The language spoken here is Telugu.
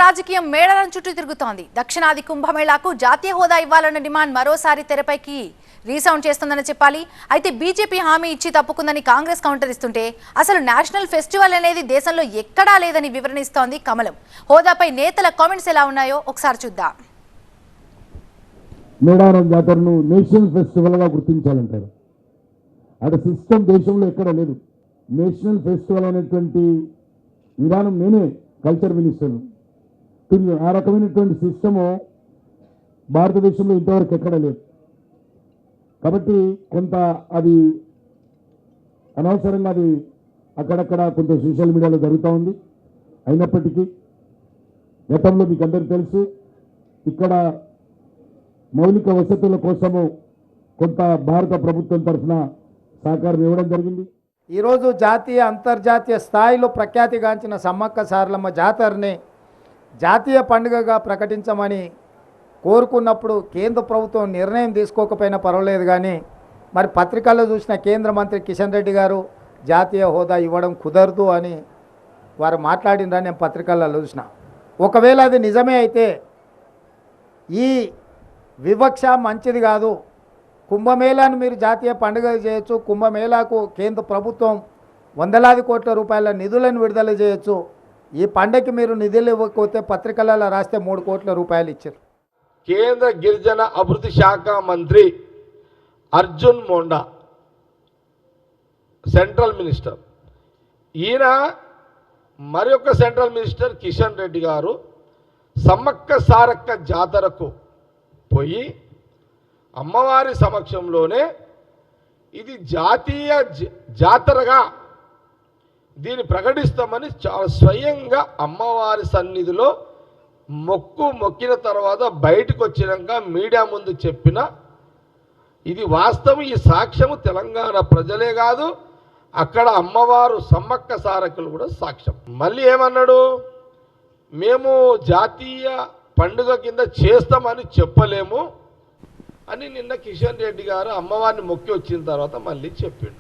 రాజకీయం మేళనం చుట్టూ తిరుగుతోంది. దక్షిణాది కుంభమేళాకు జాతీయ హోదా ఇవ్వాలన్న డిమాండ్ మరోసారి తెరపైకి రీసౌండ్ చేస్తుందని చెప్పాలి. అయితే బీజేపీ హామీ ఇచ్చి తప్పుకుందని కాంగ్రెస్ కౌంటర్ ఇస్తుంటే అసలు నేషనల్ ఫెస్టివల్ అనేది దేశంలో ఎక్కడా లేదని వివరణిస్తోంది కమలం. హోదాపై నేతల కామెంట్స్ ఎలా ఉన్నాయో ఒకసారి చూద్దాం. మేడారం జాతరను నేషనల్ ఫెస్టివల్గా గుర్తించాలంటారు. అది సిస్టమ్ దేశంలో ఎక్కడ లేదు. నేషనల్ ఫెస్టివల్ అనేటువంటి విధానం నేనే కల్చర్ మినిస్టర్ను. ఆ రకమైనటువంటి సిస్టము భారతదేశంలో ఇంతవరకు ఎక్కడ లేదు. కాబట్టి కొంత అది అనవసరంగా అది అక్కడక్కడ కొంత సోషల్ మీడియాలో జరుగుతూ ఉంది. అయినప్పటికీ గతంలో మీకు అందరికీ తెలుసు, ఇక్కడ మౌలిక వసతుల కోసము కొంత భారత ప్రభుత్వం తరఫున సహకారం ఇవ్వడం జరిగింది. ఈరోజు జాతీయ అంతర్జాతీయ స్థాయిలో ప్రఖ్యాతిగాంచిన సమ్మక్క సారలమ్మ జాతరని జాతీయ పండుగగా ప్రకటించమని కోరుకున్నప్పుడు కేంద్ర ప్రభుత్వం నిర్ణయం తీసుకోకపోయినా పర్వాలేదు, కానీ మరి పత్రికల్లో చూసిన కేంద్ర మంత్రి కిషన్ రెడ్డి గారు జాతీయ హోదా ఇవ్వడం కుదరదు అని వారు మాట్లాడినని నేను పత్రికల్లో చూసిన. ఒకవేళ అది నిజమే అయితే ఈ వివక్ష మంచిది కాదు. కుంభమేళాను మీరు జాతీయ పండుగ చేయొచ్చు. కుంభమేళాకు కేంద్ర ప్రభుత్వం వందలాది కోట్ల రూపాయల నిధులను విడుదల చేయొచ్చు. ఈ పండగకి మీరు నిధులు ఇవ్వకపోతే పత్రికలలో రాస్తే 3 కోట్ల రూపాయలు ఇచ్చారు. కేంద్ర గిరిజన అభివృద్ధి శాఖ మంత్రి అర్జున్ మోండా సెంట్రల్ మినిస్టర్, ఈయన మరొక సెంట్రల్ మినిస్టర్ కిషన్ రెడ్డి గారు సమ్మక్క సారక్క జాతరకు పోయి అమ్మవారి సమక్షంలోనే ఇది జాతీయ జాతరగా దీన్ని ప్రకటిస్తామని చాలా స్వయంగా అమ్మవారి సన్నిధిలో మొక్కిన తర్వాత బయటకు వచ్చినాక మీడియా ముందు చెప్పిన ఇది వాస్తవం. ఈ సాక్ష్యము తెలంగాణ ప్రజలే కాదు, అక్కడ అమ్మవారు సమ్మక్క సారకులు కూడా సాక్ష్యం. మళ్ళీ ఏమన్నాడు, మేము జాతీయ పండుగ కింద చేస్తామని చెప్పలేము అని నిన్న కిషన్ రెడ్డి గారు అమ్మవారిని మొక్కి వచ్చిన తర్వాత మళ్ళీ చెప్పిండు.